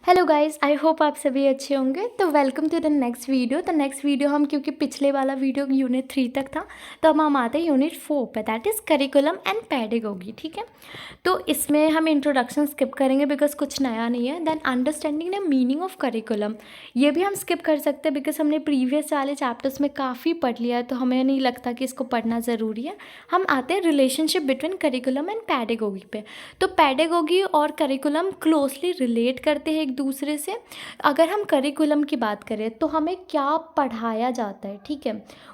Hello guys, I hope आप सभी अच्छे होंगे। तो welcome to the next video. तो नेक्स्ट वीडियो हम, क्योंकि पिछले वाला वीडियो यूनिट 3 तक था, तो अब हम आते हैं यूनिट 4 पे, that is curriculum and pedagogy. ठीक है, तो इसमें हम इंट्रोडक्शन स्किप करेंगे बिकॉज कुछ नया नहीं है। Then understanding the meaning of curriculum, ये भी हम स्किप कर सकते हैं बिकॉज हमने प्रीवियस वाले चैप्टर्स में काफ़ी पढ़ लिया है, तो हमें नहीं लगता कि इसको पढ़ना ज़रूरी है। हम आते हैं relationship between curriculum and pedagogy पे। तो पेडागोगी और करिकुलम क्लोजली रिलेट करते हैं एक दूसरे से। अगर हम करिकुलम की बात करें तो हमें क्या पढ़ाया जाता है, ठीक है,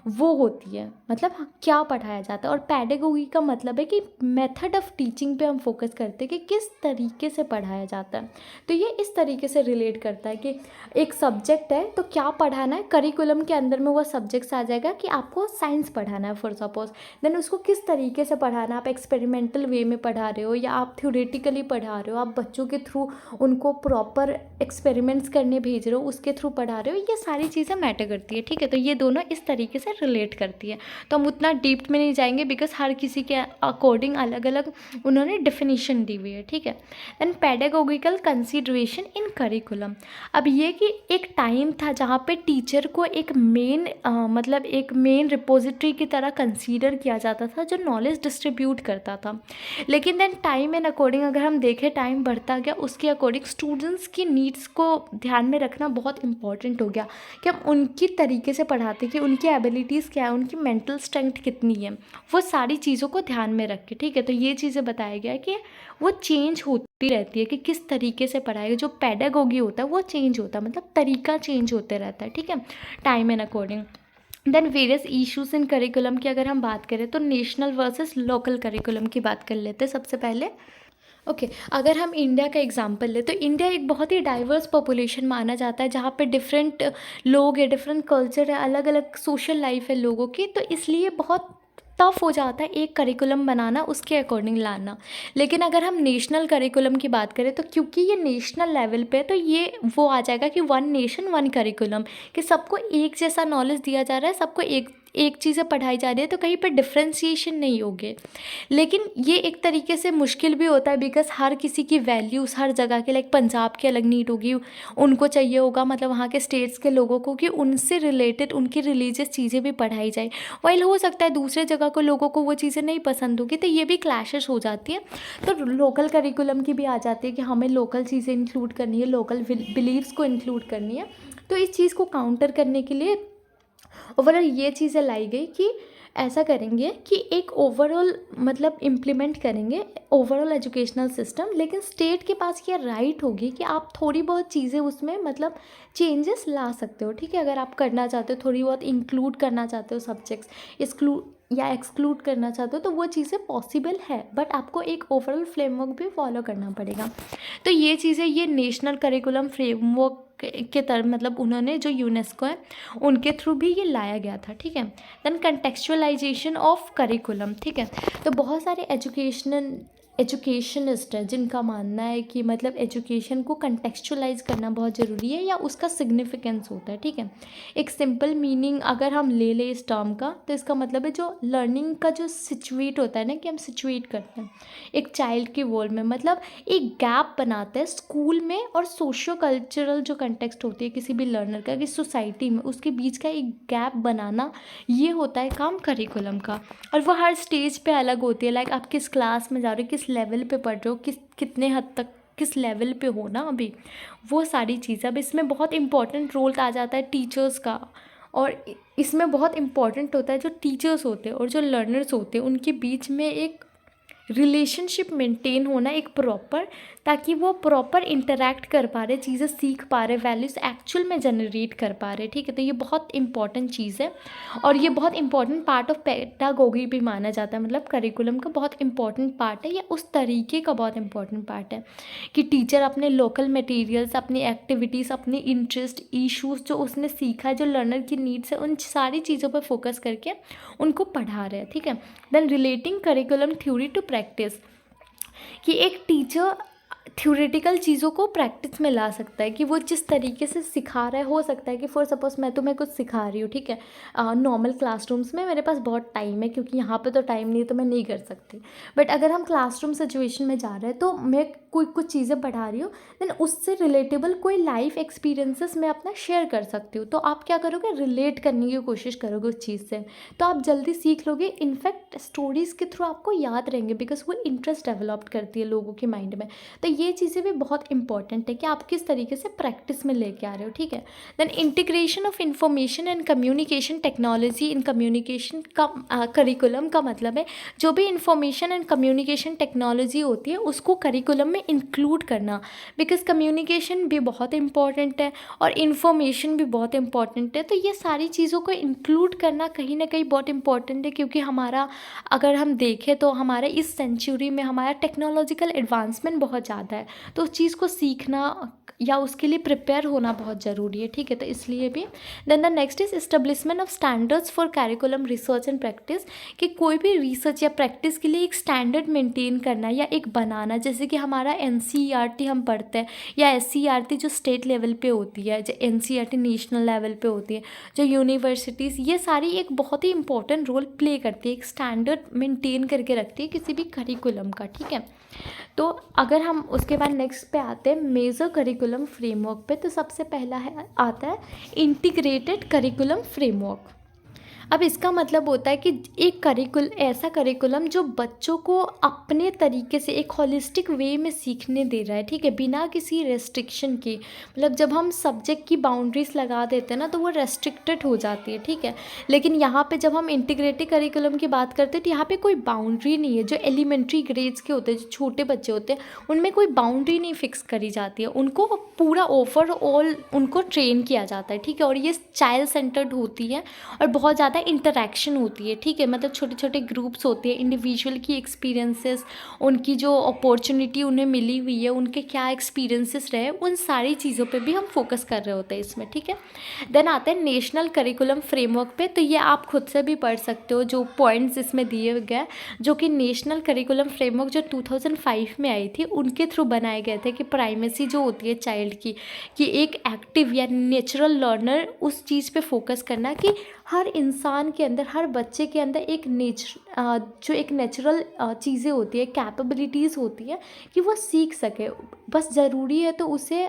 वो होती है, मतलब क्या पढ़ाया जाता है। और पेडागोगी का मतलब है कि मेथड ऑफ टीचिंग पे हम फोकस करते हैं कि किस तरीके से पढ़ाया जाता है। तो ये इस तरीके से रिलेट करता है कि एक सब्जेक्ट है तो क्या पढ़ाना है, करिकुलम के अंदर में वो सब्जेक्ट्स आ जाएगा कि आपको साइंस पढ़ाना है फॉर सपोज, देन उसको किस तरीके से पढ़ाना है। आप एक्सपेरिमेंटल वे में पढ़ा रहे हो या आप थ्योरेटिकली पढ़ा रहे हो, आप बच्चों के थ्रू उनको प्रॉपर एक्सपेरिमेंट्स करने भेज रहे हो, उसके थ्रू पढ़ा रहे हो, ये सारी चीज़ें मैटर करती है। ठीक है, तो ये दोनों इस तरीके से रिलेट करती है। तो हम उतना डीप में नहीं जाएंगे बिकॉज हर किसी के अकॉर्डिंग अलग अलग उन्होंने डेफिनेशन दी हुई है। ठीक है, देन पेडागोगिकल कंसीडरेशन इन करिकुलम। अब ये कि एक टाइम था जहाँ पे टीचर को एक मेन मतलब एक मेन रिपोजिटरी की तरह कंसीडर किया जाता था जो नॉलेज डिस्ट्रीब्यूट करता था। लेकिन देन टाइम एंड अकॉर्डिंग अगर हम देखें, टाइम बढ़ता गया, उसके अकॉर्डिंग स्टूडेंट्स की नीड्स को ध्यान में रखना बहुत इंपॉर्टेंट हो गया कि हम उनकी तरीके से पढ़ाते कि उनकी एबिलिटीज़ क्या है, उनकी मेंटल स्ट्रेंथ कितनी है, वो सारी चीज़ों को ध्यान में रख के। ठीक है, तो ये चीज़ें बताया गया है कि वो चेंज होती रहती है कि किस तरीके से पढ़ाएगा। जो पेडागोगी होता है वो चेंज होता है, मतलब तरीका चेंज होते रहता है। ठीक है, time and according. Then various issues in curriculum की अगर हम बात करें तो नेशनल वर्सेस लोकल करिकुलम की बात कर लेते हैं सबसे पहले। ओके, अगर हम इंडिया का एग्जांपल ले तो इंडिया एक बहुत ही डाइवर्स पॉपुलेशन माना जाता है जहाँ पे डिफरेंट लोग हैं, डिफरेंट कल्चर है, अलग अलग सोशल लाइफ है लोगों की, तो इसलिए बहुत टफ हो जाता है एक करिकुलम बनाना, उसके अकॉर्डिंग लाना। लेकिन अगर हम नेशनल करिकुलम की बात करें तो क्योंकि ये नेशनल लेवल पे है तो ये वो आ जाएगा कि वन नेशन वन करिकुलम, कि सबको एक जैसा नॉलेज दिया जा रहा है, सबको एक एक चीज़ें पढ़ाई जा रही है, तो कहीं पर डिफ्रेंसिएशन नहीं होगी। लेकिन ये एक तरीके से मुश्किल भी होता है बिकॉज हर किसी की वैल्यूज़ हर जगह के, लाइक पंजाब की अलग नीड होगी, उनको चाहिए होगा मतलब वहाँ के स्टेट्स के लोगों को कि उनसे रिलेटेड उनकी रिलीजियस चीज़ें भी पढ़ाई जाए, वाइल हो सकता है दूसरे जगह को लोगों को वो चीज़ें नहीं पसंद होगी, तो ये भी क्लैशेस हो जाती है। तो लोकल करिकुलम की भी आ जाती है कि हमें लोकल चीज़ें इंक्लूड करनी है, लोकल बिलीव्स को इंक्लूड करनी है। तो इस चीज़ को काउंटर करने के लिए ओवरऑल ये चीज़ें लाई गई कि ऐसा करेंगे कि एक ओवरऑल मतलब इम्प्लीमेंट करेंगे ओवरऑल एजुकेशनल सिस्टम, लेकिन स्टेट के पास ये राइट होगी कि आप थोड़ी बहुत चीज़ें उसमें मतलब चेंजेस ला सकते हो। ठीक है, अगर आप करना चाहते हो, थोड़ी बहुत इंक्लूड करना चाहते हो सब्जेक्ट्स, एक्सक्लूड या एक्सक्लूड करना चाहते हो, तो वो चीज़ें पॉसिबल है, बट आपको एक ओवरऑल फ्रेमवर्क भी फॉलो करना पड़ेगा। तो ये चीज़ें ये नेशनल करिकुलम फ्रेमवर्क के तरह मतलब उन्होंने जो यूनेस्को है उनके थ्रू भी ये लाया गया था। ठीक है, देन कंटेक्चुअलाइजेशन ऑफ करिकुलम। ठीक है, तो बहुत सारे एजुकेशनिस्ट है जिनका मानना है कि मतलब एजुकेशन को कंटेक्चुअलाइज करना बहुत ज़रूरी है या उसका सिग्निफिकेंस होता है। ठीक है, एक सिंपल मीनिंग अगर हम ले लें इस टर्म का तो इसका मतलब है जो लर्निंग का जो सिचुएट होता है ना, कि हम सिचुएट करते हैं एक चाइल्ड की वर्ल्ड में, मतलब एक गैप बनाते हैं स्कूल में और सोशियो कल्चरल जो कंटेक्स्ट होती है किसी भी लर्नर का, कि सोसाइटी में उसके बीच का एक गैप बनाना, ये होता है काम करिकुलम का। और वो हर स्टेज पे अलग होती है, लाइक आप किस क्लास में जा रहे हो, किस लेवल पे पढ़ रहे हो, कितने हद तक किस लेवल पे हो ना अभी, वो सारी चीज़ें। अब इसमें बहुत इंपॉर्टेंट रोल आ जाता है टीचर्स का, और इसमें बहुत इंपॉर्टेंट होता है जो टीचर्स होते हैं और जो लर्नर्स होते हैं उनके बीच में एक रिलेशनशिप मेंटेन होना एक प्रॉपर, ताकि वो प्रॉपर इंटरेक्ट कर पा रहे, चीज़ें सीख पा रहे, वैल्यूज़ एक्चुअल में जनरेट कर पा रहे। ठीक है, तो ये बहुत इंपॉर्टेंट चीज़ है और ये बहुत इंपॉर्टेंट पार्ट ऑफ पेडागोगी भी माना जाता है, मतलब करिकुलम का बहुत इंपॉर्टेंट पार्ट है, या उस तरीके का बहुत इंपॉर्टेंट पार्ट है कि टीचर अपने लोकल मटेरियल्स, अपनी एक्टिविटीज़, अपने इंटरेस्ट इश्यूज़ जो उसने सीखा है, जो लर्नर की नीड्स है, उन सारी चीज़ों पर फोकस करके उनको पढ़ा रहे हैं। ठीक है, then relating curriculum theory to practice, कि एक टीचर थ्योरेटिकल चीज़ों को प्रैक्टिस में ला सकता है, कि वो जिस तरीके से सिखा रहा है, हो सकता है कि फॉर सपोज मैं तुम्हें कुछ सिखा रही हूँ, ठीक है, नॉर्मल क्लासरूम्स में मेरे पास बहुत टाइम है क्योंकि यहाँ पे तो टाइम नहीं है तो मैं नहीं कर सकती, बट अगर हम क्लासरूम सिचुएशन में जा रहे हैं तो मैं कोई कुछ चीज़ें पढ़ा रही हूँ, देन उससे रिलेटेबल कोई लाइफ एक्सपीरियंसेस मैं अपना शेयर कर सकती हूँ। तो आप क्या करोगे, रिलेट करने की कोशिश करोगे उस चीज़ से, तो आप जल्दी सीख लोगे। इनफैक्ट स्टोरीज़ के थ्रू आपको याद रहेंगे, बिकॉज वो इंटरेस्ट डेवलप करती है लोगों के माइंड में। तो ये चीज़ें भी बहुत इंपॉर्टेंट है कि आप किस तरीके से प्रैक्टिस में लेके आ रहे हो, ठीक है। Then integration of information and communication technology in communication का करिकुलम का मतलब है जो भी इंफॉर्मेशन एंड कम्युनिकेशन टेक्नोलॉजी होती है उसको करिकुलम में इंक्लूड करना, बिकॉज कम्युनिकेशन भी बहुत इंपॉर्टेंट है और इन्फॉर्मेशन भी बहुत इंपॉर्टेंट है। तो ये सारी चीज़ों को इंक्लूड करना कहीं ना कहीं बहुत इंपॉर्टेंट है, क्योंकि हमारा अगर हम देखें तो हमारे इस सेंचुरी में हमारा टेक्नोलॉजिकल एडवांसमेंट बहुत ज़्यादा है, तो उस चीज़ को सीखना या उसके लिए प्रिपेयर होना बहुत ज़रूरी है, ठीक है। तो इसलिए भी then the next is establishment of standards for curriculum research and practice, कि कोई भी रिसर्च या प्रैक्टिस के लिए एक स्टैंडर्ड मेंटेन करना या एक बनाना। जैसे कि हमारा NCERT हम पढ़ते हैं या SCERT जो स्टेट लेवल पे होती है, जो NCERT नेशनल लेवल पे होती है, जो यूनिवर्सिटीज़, ये सारी एक बहुत ही इंपॉर्टेंट रोल प्ले करती है, एक स्टैंडर्ड मेंटेन करके रखती है किसी भी करिकुलम का, ठीक है। तो अगर हम उसके बाद नेक्स्ट पे आते हैं मेजर करिकुलम फ्रेमवर्क पे, तो सबसे पहला है आता है इंटीग्रेटेड करिकुलम फ्रेमवर्क। अब इसका मतलब होता है कि एक ऐसा करिकुलम जो बच्चों को अपने तरीके से एक होलिस्टिक वे में सीखने दे रहा है, ठीक है, बिना किसी रेस्ट्रिक्शन के। मतलब जब हम सब्जेक्ट की बाउंड्रीज लगा देते हैं ना तो वो रेस्ट्रिक्टेड हो जाती है, ठीक है। लेकिन यहाँ पे जब हम इंटीग्रेटेड करिकुलम की बात करते हैं तो यहाँ पे कोई बाउंड्री नहीं है। जो एलिमेंट्री ग्रेड्स के होते हैं, जो छोटे बच्चे होते हैं, उनमें कोई बाउंड्री नहीं फिक्स करी जाती है, उनको पूरा ओवरऑल उनको ट्रेन किया जाता है, ठीक है। और ये चाइल्ड सेंटर्ड होती है और बहुत ज़्यादा इंटरेक्शन होती है, ठीक है। मतलब छोटे छोटे ग्रुप्स होते हैं, इंडिविजुअल की एक्सपीरियंसेस, उनकी जो अपॉर्चुनिटी उन्हें मिली हुई है, उनके क्या एक्सपीरियंसेस रहे, उन सारी चीज़ों पे भी हम फोकस कर रहे होते हैं इसमें, ठीक है। देन आते हैं नेशनल करिकुलम फ्रेमवर्क पे। तो ये आप खुद से भी पढ़ सकते हो, जो पॉइंट्स इसमें दिए गए, जो कि नेशनल करिकुलम फ्रेमवर्क जो 2005 में आई थी उनके थ्रू बनाए गए थे, कि प्राइमेसी जो होती है चाइल्ड की, कि एक एक्टिव या नेचुरल लर्नर, उस चीज़ पे फोकस करना कि हर इंसान के अंदर, हर बच्चे के अंदर एक जो एक नेचुरल चीज़ें होती है, कैपेबिलिटीज़ होती है, कि वो सीख सके। बस ज़रूरी है तो उसे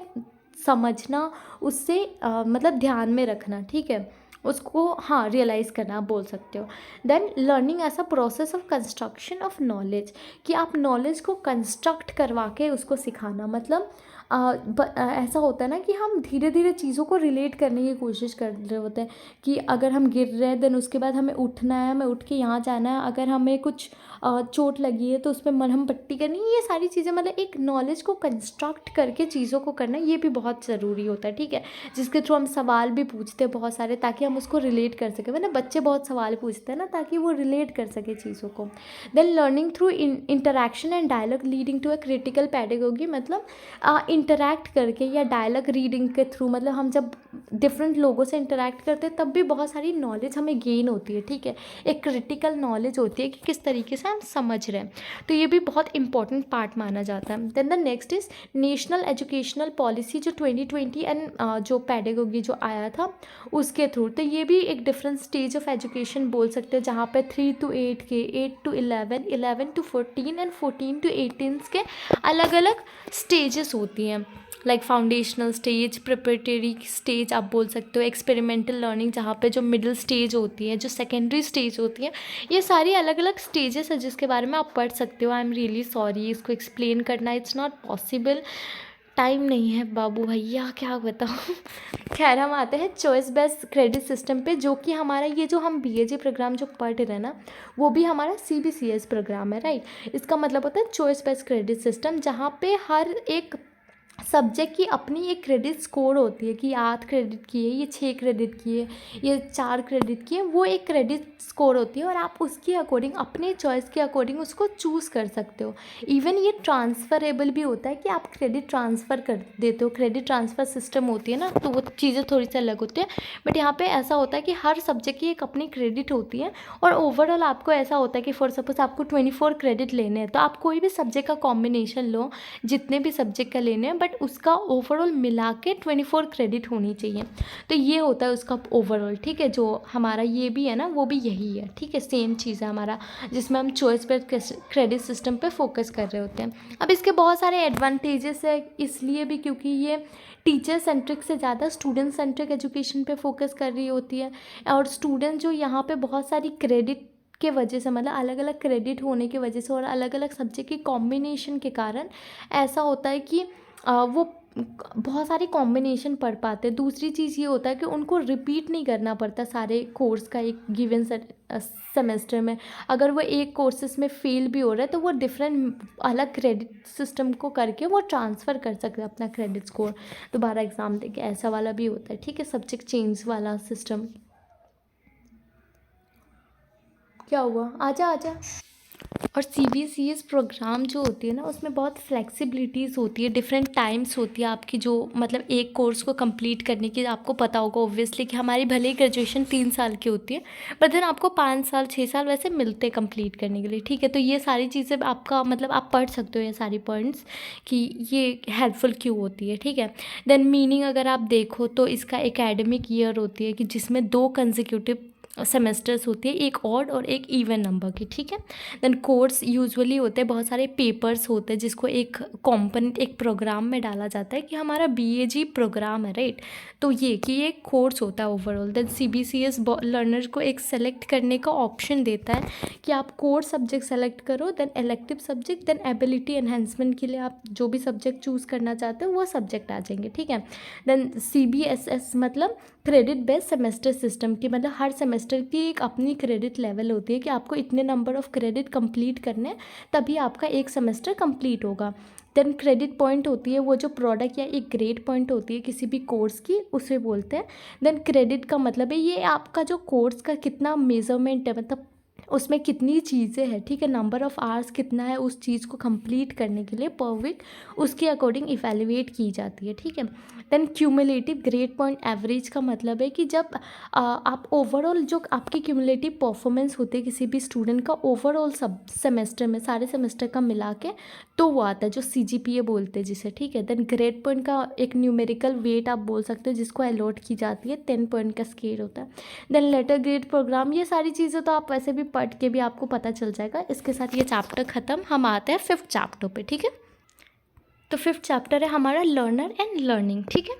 समझना, उससे मतलब ध्यान में रखना, ठीक है, उसको हाँ रियलाइज़ करना आप बोल सकते हो। Then learning as a process of construction of knowledge, कि आप नॉलेज को कंस्ट्रक्ट करवा के उसको सिखाना। मतलब ऐसा होता है ना कि हम धीरे धीरे चीज़ों को रिलेट करने की कोशिश कर रहे होते हैं, कि अगर हम गिर रहे हैं देन उसके बाद हमें उठना है, हमें उठ के यहाँ जाना है, अगर हमें कुछ चोट लगी है तो उस पर मरहम पट्टी करनी है। ये सारी चीज़ें मतलब एक नॉलेज को कंस्ट्रक्ट करके चीज़ों को करना, ये भी बहुत ज़रूरी होता है, ठीक है। जिसके थ्रू हम सवाल भी पूछते हैं बहुत सारे, ताकि हम उसको रिलेट कर सकें। मतलब बच्चे बहुत सवाल पूछते हैं ना, ताकि वो रिलेट कर सके चीज़ों को। Then learning through interaction and dialogue leading to a critical pedagogy, मतलब इंटरैक्ट करके या डायलॉग रीडिंग के थ्रू, मतलब हम जब डिफरेंट लोगों से इंटरैक्ट करते हैं तब भी बहुत सारी नॉलेज हमें गेन होती है, ठीक है। एक क्रिटिकल नॉलेज होती है कि किस तरीके से हम समझ रहे हैं, तो ये भी बहुत इंपॉर्टेंट पार्ट माना जाता है। Then the next is national educational policy, जो 2020 एंड जो पेडागोगी जो आया था उसके थ्रू। तो ये भी एक डिफरेंट स्टेज ऑफ एजुकेशन बोल सकते हैं, जहाँ पे 3 to 8 के, 8 to 11, 11 to 14 एंड 14 to 18 के अलग अलग स्टेजेस होती हैं, like foundational stage, preparatory stage आप बोल सकते हो, एक्सपेरिमेंटल लर्निंग जहाँ पे जो मिडिल स्टेज होती है, जो सेकेंडरी स्टेज होती है, ये सारी अलग अलग स्टेजेस है जिसके बारे में आप पढ़ सकते हो। आई एम रियली सॉरी, इसको एक्सप्लेन करना इट्स नॉट पॉसिबल, टाइम नहीं है बाबू भैया, क्या बताऊँ। खैर हम आते हैं चॉइस बेस्ड क्रेडिट सिस्टम पे, जो कि हमारा ये जो हम BAG प्रोग्राम जो पढ़ रहे हैं ना, वो भी हमारा CBCS प्रोग्राम है, राइट। इसका मतलब होता है चॉइस बेस्ड क्रेडिट सिस्टम, जहाँ पे हर एक सब्जेक्ट की अपनी एक क्रेडिट स्कोर होती है, कि 8 क्रेडिट की है, ये 6 क्रेडिट की है, ये 4 क्रेडिट की है, वो एक क्रेडिट स्कोर होती है, और आप उसके अकॉर्डिंग, अपने चॉइस के अकॉर्डिंग उसको चूज़ कर सकते हो। इवन ये ट्रांसफ़रेबल भी होता है, कि आप क्रेडिट ट्रांसफ़र कर देते हो, क्रेडिट ट्रांसफ़र सिस्टम होती है ना, तो वो चीज़ें थोड़ी सी अलग होती है। बट यहाँ पे ऐसा होता है कि हर सब्जेक्ट की एक अपनी क्रेडिट होती है, और ओवरऑल आपको ऐसा होता है कि फॉर सपोज आपको 24 क्रेडिट लेने हैं, तो आप कोई भी सब्जेक्ट का कॉम्बिनेशन लो, जितने भी सब्जेक्ट का लेने हैं, बट बट उसका ओवरऑल मिला के 24 क्रेडिट होनी चाहिए। तो ये होता है उसका ओवरऑल, ठीक है। जो हमारा ये भी है ना वो भी यही है, ठीक है, सेम चीज़ है हमारा, जिसमें हम चॉइस पर क्रेडिट सिस्टम पे फोकस कर रहे होते हैं। अब इसके बहुत सारे एडवांटेजेस है इसलिए भी क्योंकि ये टीचर सेंट्रिक से ज़्यादा स्टूडेंट सेंट्रिक एजुकेशन पे फोकस कर रही होती है। और स्टूडेंट जो यहाँ पे बहुत सारी क्रेडिट के वजह से, मतलब अलग अलग क्रेडिट होने की वजह से और अलग अलग सब्जेक्ट की कॉम्बिनेशन के कारण ऐसा होता है कि वो बहुत सारी कॉम्बिनेशन पढ़ पाते हैं। दूसरी चीज़ ये होता है कि उनको रिपीट नहीं करना पड़ता सारे कोर्स का एक गिवन सेमेस्टर में। अगर वो एक कोर्सेज में फेल भी हो रहा है तो वो डिफरेंट अलग क्रेडिट सिस्टम को करके वो ट्रांसफ़र कर सकते हैं अपना क्रेडिट स्कोर, दोबारा एग्ज़ाम देके। ऐसा वाला भी होता है, ठीक है, सब्जेक्ट चेंज वाला सिस्टम। क्या हुआ, आजा आजा। और सीबीएसईएस प्रोग्राम जो होती है ना उसमें बहुत फ्लेक्सिबिलिटीज़ होती है, डिफरेंट टाइम्स होती है आपकी, जो मतलब एक कोर्स को कंप्लीट करने की। आपको पता होगा ओब्वियसली कि हमारी भले ही ग्रेजुएशन 3 साल की होती है, पर देन आपको 5 साल 6 साल वैसे मिलते हैं कंप्लीट करने के लिए, ठीक है। तो ये सारी चीज़ें आपका मतलब आप पढ़ सकते हो ये सारी पॉइंट्स कि ये हेल्पफुल क्यों होती है, ठीक है। देन मीनिंग अगर आप देखो तो इसका एकेडमिक ईयर होती है कि जिसमें 2 कंसेक्यूटिव सेमेस्टर्स होती है, एक ऑड और एक इवन नंबर की, ठीक है। देन कोर्स यूजुअली होते हैं, बहुत सारे पेपर्स होते हैं जिसको एक कॉम्पोनेंट एक प्रोग्राम में डाला जाता है कि हमारा बीएजी प्रोग्राम है, राइट। तो ये कि ये कोर्स होता है ओवरऑल। देन सीबीसीएस लर्नर को एक सेलेक्ट करने का ऑप्शन देता है कि आप कोर सब्जेक्ट सेलेक्ट करो, then elective subject, then ability enhancement के लिए आप जो भी सब्जेक्ट चूज़ करना चाहते हो वो सब्जेक्ट आ जाएंगे, ठीक है। देन सीबीएसएस मतलब क्रेडिट बेस्ड सेमेस्टर सिस्टम की, मतलब हर सेमेस्टर की एक अपनी क्रेडिट लेवल होती है कि आपको इतने नंबर ऑफ़ क्रेडिट कंप्लीट करने हैं तभी आपका एक सेमेस्टर कंप्लीट होगा। देन क्रेडिट पॉइंट होती है वो जो प्रोडक्ट या एक ग्रेड पॉइंट होती है किसी भी कोर्स की, उसे बोलते हैं। देन क्रेडिट का मतलब है ये आपका जो कोर्स का कितना मेजरमेंट है, मतलब उसमें कितनी चीज़ें हैं, ठीक है, नंबर ऑफ़ आवर्स कितना है उस चीज़ को कंप्लीट करने के लिए पर वीक, उसके अकॉर्डिंग इवैल्यूएट की जाती है, ठीक है। Then cumulative grade point average का मतलब है कि जब आप ओवरऑल जो आपकी क्यूमुलेटिव परफॉर्मेंस होती है किसी भी स्टूडेंट का ओवरऑल सब सेमेस्टर में सारे सेमेस्टर का मिला के, तो वो आता है जो सीजीपीए बोलते हैं जिसे, ठीक है। देन ग्रेड पॉइंट का एक न्यूमेरिकल वेट आप बोल सकते हो जिसको अलॉट की जाती है, 10 पॉइंट का स्केल होता है। देन लेटर ग्रेड प्रोग्राम, ये सारी चीज़ें तो आप वैसे भी पढ़ के भी आपको पता चल जाएगा। इसके साथ ये चैप्टर ख़त्म, हम आते हैं 5th चैप्टर पे, ठीक है। तो 5th चैप्टर है हमारा लर्नर एंड लर्निंग, ठीक है।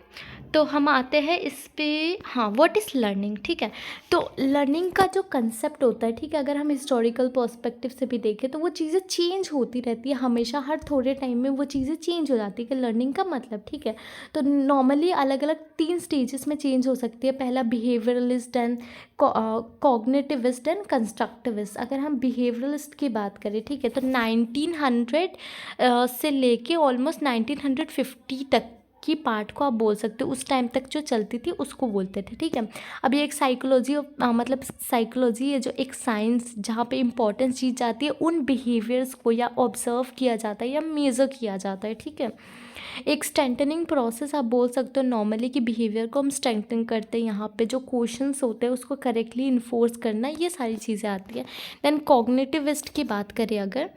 तो हम आते हैं इस पे, हाँ, व्हाट इज़ लर्निंग, ठीक है। तो लर्निंग का जो कंसेप्ट होता है, ठीक है, अगर हम हिस्टोरिकल पर्सपेक्टिव से भी देखें तो वो चीज़ें चेंज होती रहती है हमेशा, हर थोड़े टाइम में वो चीज़ें चेंज हो जाती है कि लर्निंग का मतलब, ठीक है। तो नॉर्मली अलग अलग 3 स्टेजेस में चेंज हो सकती है। पहला behaviouralist and cognitivist and constructivist. अगर हम बिहेवियरलिस्ट की बात करें, ठीक है, तो 1900 से लेके ऑलमोस्ट 1950 तक की पार्ट को आप बोल सकते हो, उस टाइम तक जो चलती थी उसको बोलते थे, ठीक है। अब ये एक साइकोलॉजी मतलब साइकोलॉजी है जो एक साइंस जहाँ पे इम्पोर्टेंस दी जाती है उन बिहेवियर्स को, या ऑब्जर्व किया जाता है या मेज़र किया जाता है, ठीक है। एक स्ट्रेंथनिंग प्रोसेस आप बोल सकते हो नॉर्मली कि बिहेवियर को हम स्ट्रेंथन करते हैं, यहाँ पे जो क्वेश्चंस होते हैं उसको करेक्टली इन्फोर्स करना, ये सारी चीज़ें आती है। देन कॉग्निटिविस्ट की बात करें अगर,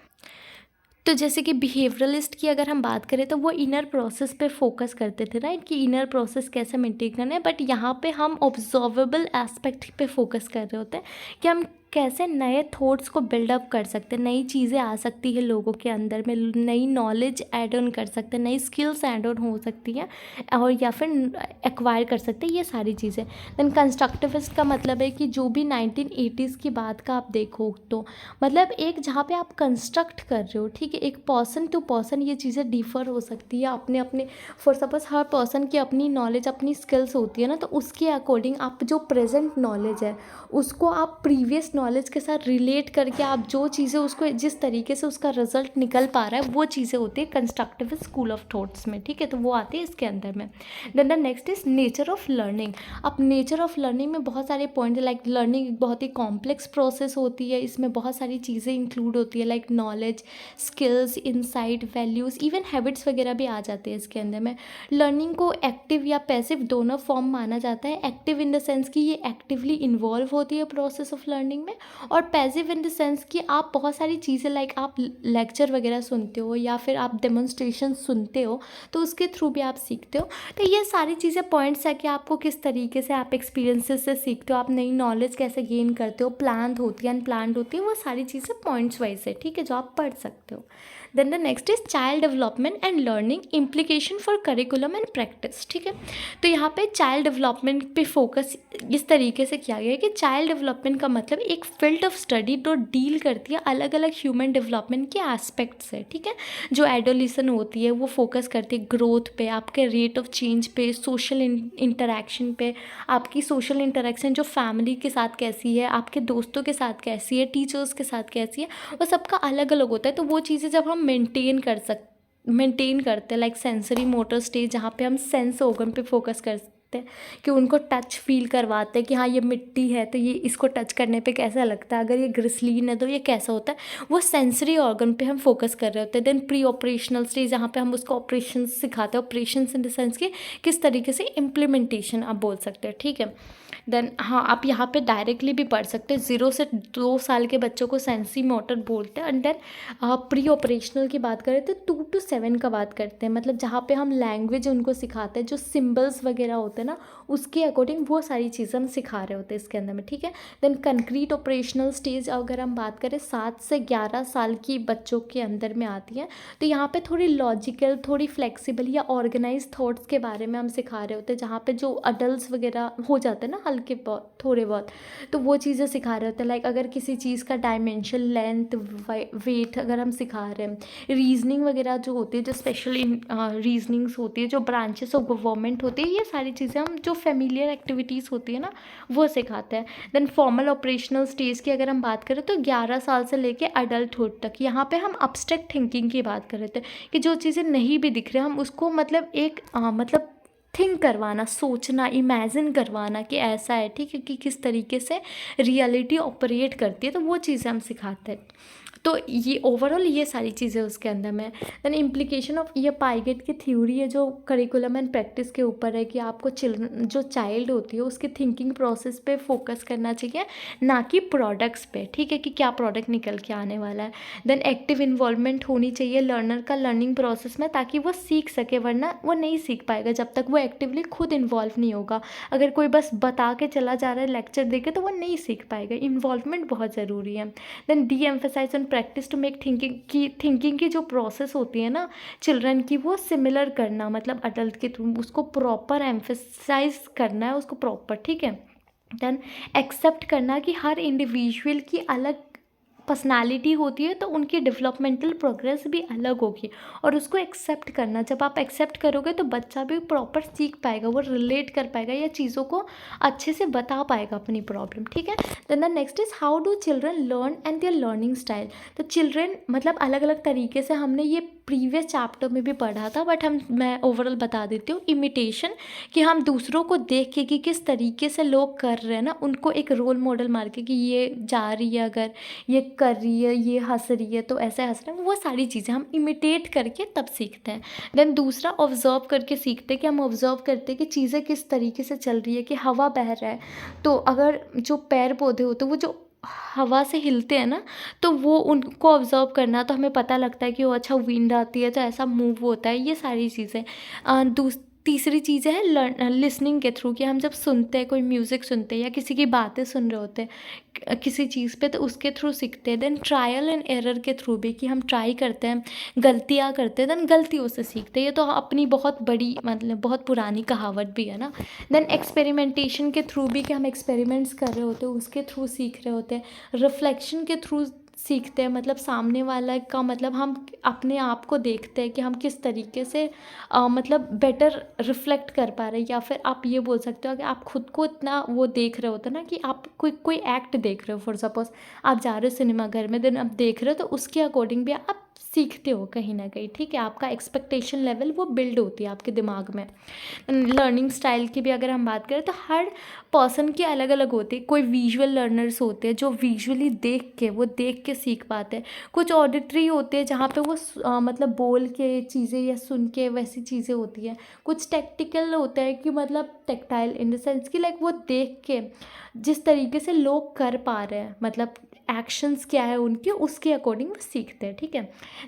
तो जैसे कि बिहेवियरलिस्ट की अगर हम बात करें तो वो इनर प्रोसेस पे फोकस करते थे, राइट, कि इनर प्रोसेस कैसे मेंटेन करना है। बट यहाँ पे हम ऑब्जर्वेबल एस्पेक्ट पे फोकस कर रहे होते हैं कि हम कैसे नए थॉट्स को बिल्डअप कर सकते हैं, नई चीज़ें आ सकती है लोगों के अंदर में, नई नॉलेज ऐड ऑन कर सकते हैं, नई स्किल्स ऐड ऑन हो सकती हैं और या फिर एक्वायर कर सकते हैं, ये सारी चीज़ें। देन कंस्ट्रक्टिविस्ट का मतलब है कि जो भी 1980s की बात का आप देखो तो मतलब एक जहाँ पे आप कंस्ट्रक्ट कर रहे हो, ठीक है, एक पर्सन टू पर्सन ये चीज़ें डिफ़र हो सकती है अपने अपने, फॉर सपोज हर पर्सन की अपनी नॉलेज अपनी स्किल्स होती है ना, तो उसके अकॉर्डिंग आप जो प्रेजेंट नॉलेज है उसको आप प्रीवियस नॉलेज के साथ रिलेट करके आप जो चीज़ें उसको जिस तरीके से उसका रिजल्ट निकल पा रहा है वो चीज़ें होती है कंस्ट्रक्टिव स्कूल ऑफ थॉट्स में, ठीक है। तो वो आती है इसके अंदर में। Then the next is nature of learning. अब नेचर ऑफ लर्निंग में बहुत सारे पॉइंट, लाइक लर्निंग एक बहुत ही कॉम्प्लेक्स प्रोसेस होती है, इसमें बहुत सारी चीज़ें इंक्लूड होती है, like knowledge, skills, insight, values, even habits वगैरह भी आ जाते हैं इसके अंदर में। लर्निंग को एक्टिव या पैसिव दोनों फॉर्म माना जाता है। एक्टिव इन द सेंस कि ये एक्टिवली इन्वॉल्व होती है प्रोसेस ऑफ लर्निंग में, में, और पैसिव इन द सेंस कि आप बहुत सारी चीज़ें लाइक आप लेक्चर वगैरह सुनते हो या फिर आप डेमोन्स्ट्रेशन सुनते हो तो उसके थ्रू भी आप सीखते हो। तो ये सारी चीज़ें पॉइंट्स है कि आपको किस तरीके से आप एक्सपीरियंसेस से सीखते हो, आप नई नॉलेज कैसे गेन करते हो, प्लान्ड होती है अनप्लान्ड होती है, वो सारी चीज़ें पॉइंट्स वाइज है, ठीक है, जो आप पढ़ सकते हो। Then the next is child development and learning implication for curriculum and practice, ठीक है। तो यहाँ पे चाइल्ड डेवलपमेंट पे फोकस इस तरीके से किया गया है कि चाइल्ड डेवलपमेंट का मतलब एक फील्ड ऑफ स्टडी जो डील करती है अलग अलग ह्यूमन डेवलपमेंट के एस्पेक्ट से, ठीक है। जो एडोलिसन होती है वो फोकस करती है ग्रोथ पे, आपके रेट ऑफ चेंज पे, सोशल इंटरेक्शन पे, आपकी सोशल इंटरेक्शन जो फैमिली के साथ कैसी है, आपके दोस्तों के साथ कैसी है, टीचर्स के साथ कैसी है, वो सबका अलग अलग होता है। तो वो चीज़ें जब हम मेंटेन करते हैं लाइक सेंसरी मोटर स्टेज, जहाँ पे हम सेंस ऑर्गन पे फोकस करते हैं कि उनको टच फील करवाते हैं कि हाँ ये मिट्टी है तो ये इसको टच करने पे कैसा लगता है, अगर ये ग्रिसलीन है तो ये कैसा होता है, वो सेंसरी ऑर्गन पे हम फोकस कर रहे होते हैं। देन प्री ऑपरेशनल स्टेज, जहाँ पे हम उसको ऑपरेशन सिखाते हैं, ऑपरेशन इन द सेंस कि किस तरीके से इम्प्लीमेंटेशन आप बोल सकते हैं, ठीक है। देन हाँ, आप यहाँ पे डायरेक्टली भी पढ़ सकते हैं, 0 से 2 साल के बच्चों को सेंसरी मोटर बोलते हैं। एंड देन प्री ऑपरेशनल की बात करें तो 2 to 7 का बात करते हैं, मतलब जहाँ पे हम लैंग्वेज उनको सिखाते हैं, जो सिम्बल्स वगैरह होते हैं ना उसके अकॉर्डिंग वो सारी चीज़ें हम सिखा रहे होते हैं इसके अंदर में, ठीक है। देन कंक्रीट ऑपरेशनल स्टेज अगर हम बात करें 7 से 11 साल की बच्चों के अंदर में आती है, तो यहाँ पे थोड़ी लॉजिकल, थोड़ी फ्लेक्सिबल या ऑर्गेनाइज थॉट्स के बारे में हम सिखा रहे होते हैं, जहाँ पे जो अडल्ट वगैरह हो जाते हैं ना हल्के बहुत थोड़े बहुत, तो वो चीज़ें सिखा रहे होते हैं। लाइक अगर किसी चीज़ का डायमेंशन, लेंथ, वेट अगर हम सिखा रहे हैं, रीजनिंग वगैरह जो होती है, जो स्पेशल रीजनिंग्स होती है, जो ब्रांचेस ऑफ गवर्नमेंट होती है, ये सारी चीज़ें हम जो फेमिलियर एक्टिविटीज़ होती है ना वो सिखाते हैं। देन फॉर्मल ऑपरेशनल स्टेज की अगर हम बात करें तो 11 साल से लेके अडल्टहुड तक, यहाँ पे हम अब्स्ट्रैक्ट थिंकिंग की बात कर रहे थे कि जो चीज़ें नहीं भी दिख रही हम उसको मतलब एक मतलब थिंक करवाना, सोचना, इमेजिन करवाना कि ऐसा है, ठीक है, कि किस तरीके से रियलिटी ऑपरेट करती है, तो वो चीज़ें हम सिखाते हैं। तो ये ओवरऑल ये सारी चीज़ें उसके अंदर में। देन इम्प्लीकेशन ऑफ ये पाइगेट की थ्योरी है जो करिकुलम एंड प्रैक्टिस के ऊपर है कि आपको चिल्ड्रन जो चाइल्ड होती है उसकी थिंकिंग प्रोसेस पे फोकस करना चाहिए, ना कि प्रोडक्ट्स पे, ठीक है, कि क्या प्रोडक्ट निकल के आने वाला है। देन एक्टिव इन्वॉल्वमेंट होनी चाहिए लर्नर का लर्निंग प्रोसेस में, ताकि वो सीख सके, वरना वो नहीं सीख पाएगा जब तक वो एक्टिवली खुद इन्वॉल्व नहीं होगा। अगर कोई बस बता के चला जा रहा है लेक्चर दे के, तो वो नहीं सीख पाएगा। इन्वॉल्वमेंट बहुत ज़रूरी है। Then the emphasise on practice to make thinking की जो प्रोसेस होती है ना चिल्ड्रन की, वो सिमिलर करना, मतलब अडल्ट के थ्रू उसको प्रॉपर एम्फेसाइज करना है उसको प्रॉपर, ठीक है। देन एक्सेप्ट करना कि हर इंडिविजुअल की अलग पर्सनालिटी होती है, तो उनकी डेवलपमेंटल प्रोग्रेस भी अलग होगी, और उसको एक्सेप्ट करना। जब आप एक्सेप्ट करोगे तो बच्चा भी प्रॉपर सीख पाएगा, वो रिलेट कर पाएगा या चीज़ों को अच्छे से बता पाएगा अपनी प्रॉब्लम, ठीक है। Then the next is how do children learn and their learning style. तो चिल्ड्रन मतलब अलग अलग तरीके से, हमने ये प्रीवियस चैप्टर में भी पढ़ा था, बट मैं ओवरऑल बता देती हूँ। इमिटेशन, कि हम दूसरों को देख के कि किस तरीके से लोग कर रहे हैं ना, उनको एक रोल मॉडल मार के कि ये जा रही है, अगर ये कर रही है, ये हंस रही है तो ऐसे हंस रहे हैं, वो सारी चीज़ें हम इमिटेट करके तब सीखते हैं। देन दूसरा ऑब्जर्व करके सीखते हैं, कि हम ऑब्जर्व करते हैं कि चीज़ें किस तरीके से चल रही है, कि हवा बह रहा है तो अगर जो पेड़ पौधे होते हैं वो जो हवा से हिलते हैं ना, तो वो उनको ऑब्जर्व करना, तो हमें पता लगता है कि वो अच्छा विंड आती है तो ऐसा मूव होता है, ये सारी चीज़ें। तीसरी चीज़ है लिसनिंग के थ्रू, कि हम जब सुनते हैं, कोई म्यूज़िक सुनते हैं या किसी की बातें सुन रहे होते हैं किसी चीज़ पे, तो उसके थ्रू सीखते हैं। देन ट्रायल एंड एरर के थ्रू भी, कि हम ट्राई करते हैं, गलतियाँ करते हैं, देन गलतियों से सीखते हैं। ये तो अपनी बहुत बड़ी मतलब बहुत पुरानी कहावत भी है ना। देन एक्सपेरिमेंटेशन के थ्रू भी, कि हम एक्सपेरिमेंट्स कर रहे होते हैं उसके थ्रू सीख रहे होते हैं। रिफ्लेक्शन के थ्रू सीखते हैं, मतलब सामने वाला का, मतलब हम अपने आप को देखते हैं कि हम किस तरीके से मतलब बेटर रिफ्लेक्ट कर पा रहे हैं, या फिर आप ये बोल सकते हो कि आप खुद को इतना वो देख रहे होते ना, कि आप कोई एक्ट देख रहे हो, फॉर सपोज आप जा रहे हो सिनेमा घर में, देन आप देख रहे हो, तो उसके अकॉर्डिंग भी आप सीखते हो कहीं ना कहीं, ठीक है। आपका एक्सपेक्टेशन लेवल वो बिल्ड होती है आपके दिमाग में। लर्निंग स्टाइल की भी अगर हम बात करें तो हर पर्सन की अलग अलग होती है। कोई विजुअल लर्नर्स होते हैं जो विजुअली देख के सीख पाते हैं। कुछ ऑडिटरी होते हैं जहाँ पे वो मतलब बोल के चीज़ें या सुन के वैसी चीज़ें होती हैं। कुछ टैक्टिकल होता है कि मतलब टेक्टाइल इन द सेंस कि लाइक वो देख के जिस तरीके से लोग कर पा रहे हैं, मतलब एक्शंस क्या है उनके, उसके अकॉर्डिंग वो सीखते हैं, ठीक है।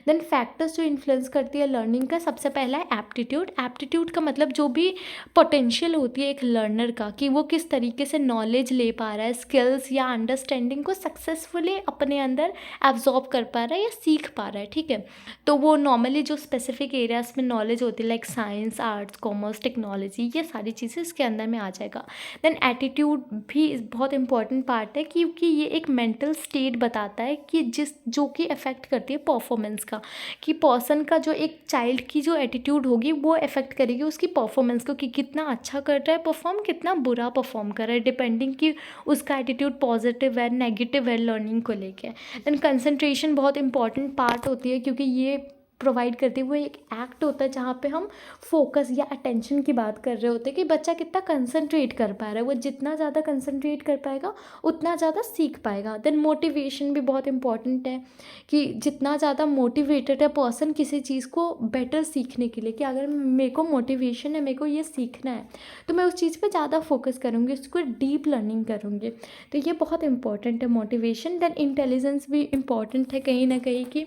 देन फैक्टर्स जो इन्फ्लुएंस करती है लर्निंग का, सबसे पहला है एप्टीट्यूड। एप्टीट्यूड का मतलब जो भी पोटेंशियल होती है एक लर्नर का, कि वो किस तरीके से नॉलेज ले पा रहा है, स्किल्स या अंडरस्टैंडिंग को सक्सेसफुली अपने अंदर एब्जॉर्ब कर पा रहा है या सीख पा रहा है, ठीक है। तो वो नॉर्मली जो स्पेसिफिक एरियाज में नॉलेज होती है like science, arts, commerce, technology, ये सारी चीज़ें इसके अंदर में आ जाएगा। देन एटीट्यूड भी बहुत इंपॉर्टेंट पार्ट है, क्योंकि ये एक मेंटल स्टेट बताता है कि जो कि अफेक्ट करती है परफॉर्मेंस का, कि पर्सन का जो एक चाइल्ड की जो एटीट्यूड होगी वो अफेक्ट करेगी उसकी परफॉर्मेंस को, कि कितना अच्छा कर रहा है परफॉर्म, कितना बुरा परफॉर्म कर रहा है, डिपेंडिंग कि उसका एटीट्यूड पॉजिटिव है नेगेटिव है लर्निंग को लेके। देन कंसंट्रेशन बहुत इंपॉर्टेंट पार्ट होती है, क्योंकि ये प्रोवाइड करती है, वो एक एक्ट होता है जहाँ पे हम फोकस या अटेंशन की बात कर रहे होते हैं कि बच्चा कितना कंसंट्रेट कर पा रहा है। वो जितना ज़्यादा कंसंट्रेट कर पाएगा उतना ज़्यादा सीख पाएगा। देन मोटिवेशन भी बहुत इंपॉर्टेंट है, कि जितना ज़्यादा मोटिवेटेड है पर्सन किसी चीज़ को बेटर सीखने के लिए, कि अगर मेरे को मोटिवेशन है, मेरे को ये सीखना है, तो मैं उस चीज़ पे ज़्यादा फोकस करूँगी, उसको डीप लर्निंग करूँगी। तो ये बहुत इंपॉर्टेंट है मोटिवेशन। देन इंटेलिजेंस भी इम्पॉर्टेंट है कहीं ना कहीं, कि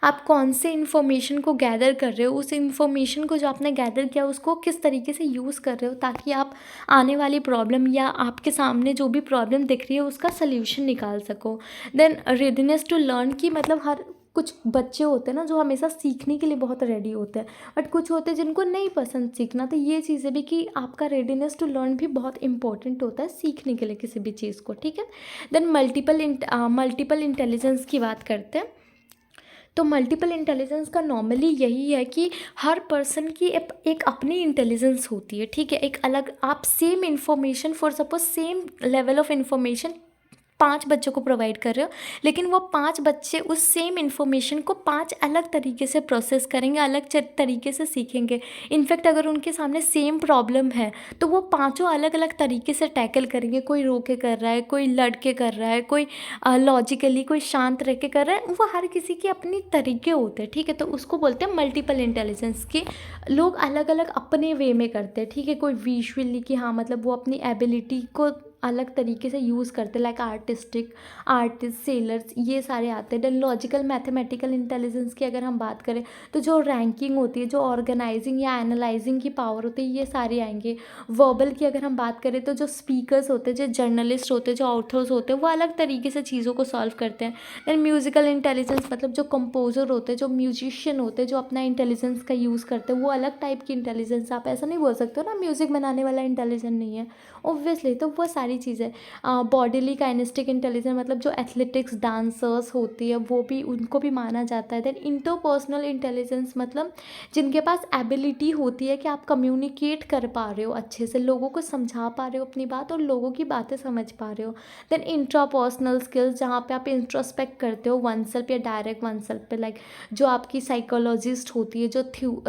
आप कौन से इन्फॉर्मेशन को गैदर कर रहे हो, उस इन्फॉर्मेशन को जो आपने गैदर किया उसको किस तरीके से यूज़ कर रहे हो, ताकि आप आने वाली प्रॉब्लम या आपके सामने जो भी प्रॉब्लम दिख रही है उसका सल्यूशन निकाल सको। देन रेडीनेस टू लर्न, की मतलब हर कुछ बच्चे होते हैं ना जो हमेशा सीखने के लिए बहुत रेडी होते हैं, बट कुछ होते हैं जिनको नहीं पसंद सीखना। तो ये चीज़ें भी, कि आपका रेडीनेस टू लर्न भी बहुत इंपॉर्टेंट होता है सीखने के लिए किसी भी चीज़ को, ठीक है। देन मल्टीपल इंटेलिजेंस की बात करते हैं। तो मल्टीपल इंटेलिजेंस का नॉर्मली यही है कि हर पर्सन की एक अपनी इंटेलिजेंस होती है, ठीक है। एक अलग, आप same information, for suppose same level of information 5 बच्चों को प्रोवाइड कर रहे हो, लेकिन वो 5 बच्चे उस सेम इन्फॉर्मेशन को 5 अलग तरीके से प्रोसेस करेंगे, अलग तरीके से सीखेंगे। इनफैक्ट अगर उनके सामने सेम प्रॉब्लम है तो वो पाँचों अलग अलग तरीके से टैकल करेंगे। कोई रो के कर रहा है, कोई लड़ के कर रहा है, कोई लॉजिकली, कोई शांत रह के कर रहा है। वो हर किसी के अपनी तरीके होते हैं, ठीक है। तो उसको बोलते हैं मल्टीपल इंटेलिजेंस, के लोग अलग अलग अपने वे में करते हैं, ठीक है। कोई विजुअली, कि हाँ मतलब वो अपनी एबिलिटी को अलग तरीके से यूज़ करते हैं, लाइक आर्टिस्ट, सेलर्स, ये सारे आते हैं। देन लॉजिकल मैथमेटिकल इंटेलिजेंस की अगर हम बात करें तो जो रैंकिंग होती है, जो ऑर्गेनाइजिंग या एनालाइजिंग की पावर होती है, ये सारे आएंगे। वर्बल की अगर हम बात करें तो जो स्पीकर्स होते हैं, जो जर्नलिस्ट होते हैं, जो ऑथर्स होते हैं, वो अलग तरीके से चीज़ों को सॉल्व करते हैं। देन म्यूजिकल इंटेलिजेंस, मतलब जो कंपोजर होते हैं, जो म्यूजिशियन होते हैं, जो अपना इंटेलिजेंस का यूज़ करते हैं, वो अलग टाइप की इंटेलिजेंस। आप ऐसा नहीं बोल सकते हो ना म्यूज़िक बनाने वाला इंटेलिजेंट नहीं है, ऑब्वियसली। तो वो सारी चीज़ें, बॉडीली काइनेस्टिक इंटेलिजेंस, मतलब जो एथलेटिक्स डांसर्स होती है वो भी, उनको भी माना जाता है। देन इंटरपर्सनल इंटेलिजेंस, मतलब जिनके पास एबिलिटी होती है कि आप कम्युनिकेट कर पा रहे हो अच्छे से, लोगों को समझा पा रहे हो अपनी बात और लोगों की बातें समझ पा रहे हो। देन इंट्रापर्सनल स्किल्स, जहाँ पे आप इंट्रोस्पेक्ट करते हो वन सेल्फ या डायरेक्ट वन सेल्फ पे, लाइक जो आपकी साइकोलॉजिस्ट होती है, जो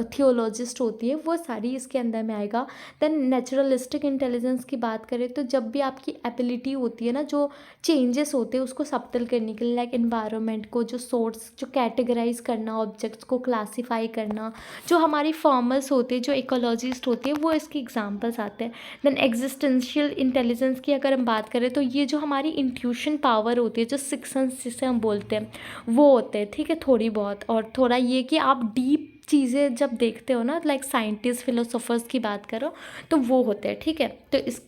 थियोलॉजिस्ट होती है, वो सारी इसके अंदर में आएगा। देन नेचुरलिस्टिक इंटेलिजेंस की बात करें तो जब भी आपकी एबिलिटी होती है ना, जो चेंजेस होते हैं उसको सबटल करने के लिए, लाइक एनवायरनमेंट को, जो सोर्स, जो कैटेगराइज करना, ऑब्जेक्ट्स को क्लासीफाई करना, जो हमारी फॉर्मर्स होते हैं, जो इकोलॉजिस्ट होते हैं, वो इसके एग्जांपल्स आते हैं। देन एग्जिस्टेंशियल इंटेलिजेंस की अगर हम बात करें तो ये जो हमारी इंट्यूशन पावर होती है, जो सिक्स सेंस जिसे हम बोलते हैं, वो होते हैं, ठीक है, थोड़ी बहुत। और थोड़ा ये कि आप डीप चीज़ें जब देखते हो ना, लाइक साइंटिस्ट, फिलोसोफर्स की बात करो तो वो होते हैं, ठीक है। तो इस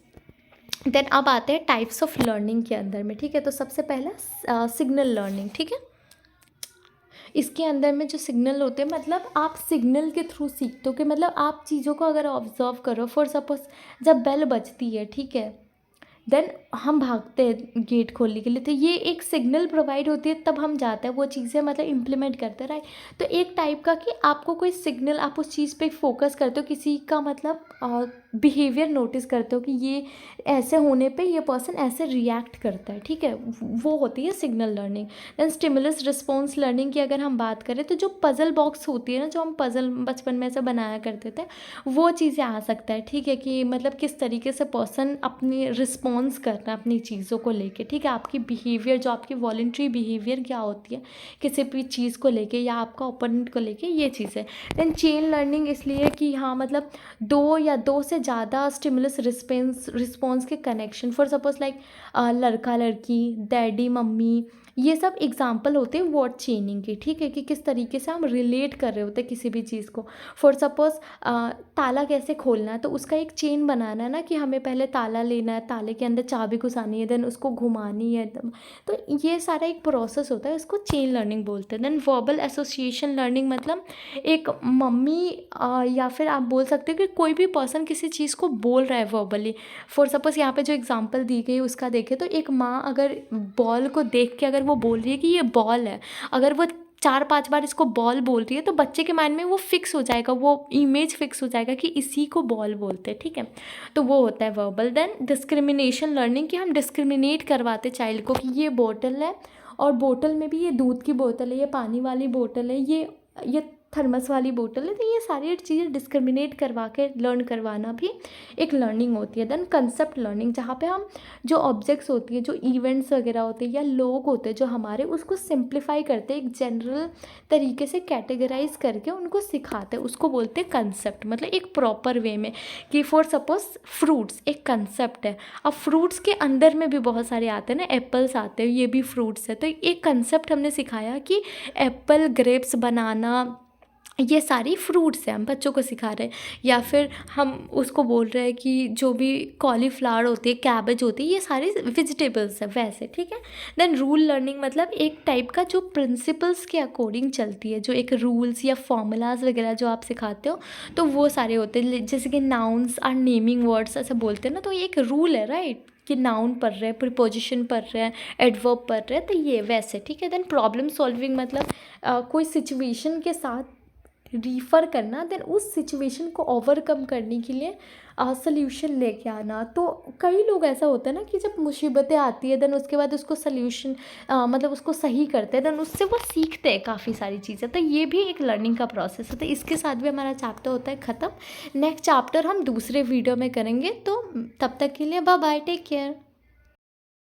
देन अब आते हैं टाइप्स ऑफ लर्निंग के अंदर में, ठीक है। तो सबसे पहला सिग्नल लर्निंग, ठीक है। इसके अंदर में जो सिग्नल होते हैं, मतलब आप सिग्नल के थ्रू सीखते हो, कि मतलब आप चीज़ों को अगर ऑब्जर्व करो, फॉर सपोज जब बेल बजती है, ठीक है, देन हम भागते हैं गेट खोलने के लिए, तो ये एक सिग्नल प्रोवाइड होती है, तब हम जाते हैं वो चीज़ें मतलब इम्प्लीमेंट करते हैं, राइट। तो एक टाइप का कि आपको कोई सिग्नल, आप उस चीज़ पे फोकस करते हो, किसी का मतलब बिहेवियर नोटिस करते हो कि ये ऐसे होने पे ये पर्सन ऐसे रिएक्ट करता है, ठीक है, वो होती है signal learning. Then stimulus response learning की अगर हम बात करें, तो जो पजल बॉक्स होती है ना, जो हम पजल बचपन में ऐसे बनाया करते थे, वो चीज़ें आ सकता है, ठीक है, कि मतलब किस तरीके से पर्सन अपनी रिस्पॉन्स करता है अपनी चीज़ों को लेके, ठीक है, आपकी बिहेवियर, जो आपकी वॉलंटरी बिहेवियर क्या होती है किसी भी चीज़ को लेके या आपका ओपोनेंट को लेके, ये चीज़ें। देन चेन लर्निंग इसलिए कि हाँ मतलब दो या दो से ज़्यादा स्टिमुलस रिस्पॉन्स के कनेक्शन, फॉर सपोज लाइक लड़का लड़की, डैडी मम्मी, ये सब एग्जाम्पल होते हैं वर्ड चेनिंग के, ठीक है, कि किस तरीके से हम रिलेट कर रहे होते हैं किसी भी चीज़ को। फॉर सपोज ताला कैसे खोलना है, तो उसका एक चेन बनाना है ना, कि हमें पहले ताला लेना है, ताले के अंदर चाबी घुसानी है, देन उसको घुमानी है, तो ये सारा एक प्रोसेस होता है, इसको चेन लर्निंग बोलते हैं। देन वर्बल एसोसिएशन लर्निंग मतलब एक मम्मी या फिर आप बोल सकते हो कि कोई भी पर्सन किसी चीज़ को बोल रहा है वर्बली। फॉर सपोज यहाँ पे जो एग्जांपल दी गई उसका देखें, तो एक माँ अगर बॉल को देख के अगर वो बोल रही है कि ये बॉल है, अगर वो 4-5 बार इसको बॉल बोल रही है, तो बच्चे के माइंड में वो फिक्स हो जाएगा, वो इमेज फिक्स हो जाएगा कि इसी को बॉल बोलते हैं, ठीक है, तो वो होता है वर्बल। देन डिस्क्रिमिनेशन लर्निंग, कि हम डिस्क्रिमिनेट करवाते चाइल्ड को कि ये बोतल है, और बोतल में भी ये दूध की बोतल है, ये पानी वाली बोतल है, ये थर्मस वाली बोतल है, तो ये सारी चीज़ें डिस्क्रिमिनेट करवा के लर्न करवाना भी एक लर्निंग होती है। देन कंसेप्ट लर्निंग, जहाँ पे हम जो ऑब्जेक्ट्स होती है, जो इवेंट्स वगैरह होते हैं या लोग होते हैं जो हमारे, उसको सिंप्लीफाई करते हैं, एक जनरल तरीके से कैटेगराइज करके उनको सिखाते हैं, उसको बोलते हैं कंसेप्ट, मतलब एक प्रॉपर वे में। कि फॉर सपोज फ्रूट्स एक कंसेप्ट है, अब फ्रूट्स के अंदर में भी बहुत सारे आते हैं ना, एप्पल्स आते हैं, ये भी फ्रूट्स है, तो एक कंसेप्ट हमने सिखाया कि एप्पल, ग्रेप्स, बनाना, ये सारी फ्रूट्स हैं, हम बच्चों को सिखा रहे हैं। या फिर हम उसको बोल रहे हैं कि जो भी कॉलीफ्लावर होती है, कैबेज होती है, ये सारी वेजिटेबल्स है वैसे, ठीक है। देन रूल लर्निंग मतलब एक टाइप का जो प्रिंसिपल्स के अकॉर्डिंग चलती है, जो एक रूल्स या फॉर्मूलाज वगैरह जो आप सिखाते हो, तो वो सारे होते हैं, जैसे कि नाउन्स आर नेमिंग वर्ड्स ऐसे बोलते हैं ना, तो ये एक रूल है, राइट, कि नाउन पढ़ रहे हैं, प्रीपोजिशन पढ़ रहे हैं, एडवर्ब पढ़ रहे हैं, तो ये वैसे, ठीक है। देन प्रॉब्लम सॉल्विंग मतलब कोई सिचुएशन के साथ रिफ़र करना, देन उस सिचुएशन को ओवरकम करने के लिए सल्यूशन लेके आना। तो कई लोग ऐसा होता है ना कि जब मुसीबतें आती है, देन उसके बाद उसको सल्यूशन मतलब उसको सही करते हैं, देन उससे वो सीखते हैं काफ़ी सारी चीज़ें, तो ये भी एक लर्निंग का प्रोसेस है। तो इसके साथ भी हमारा चैप्टर होता है ख़त्म। नेक्स्ट चैप्टर हम दूसरे वीडियो में करेंगे, तो तब तक के लिए बाय बाय, टेक केयर।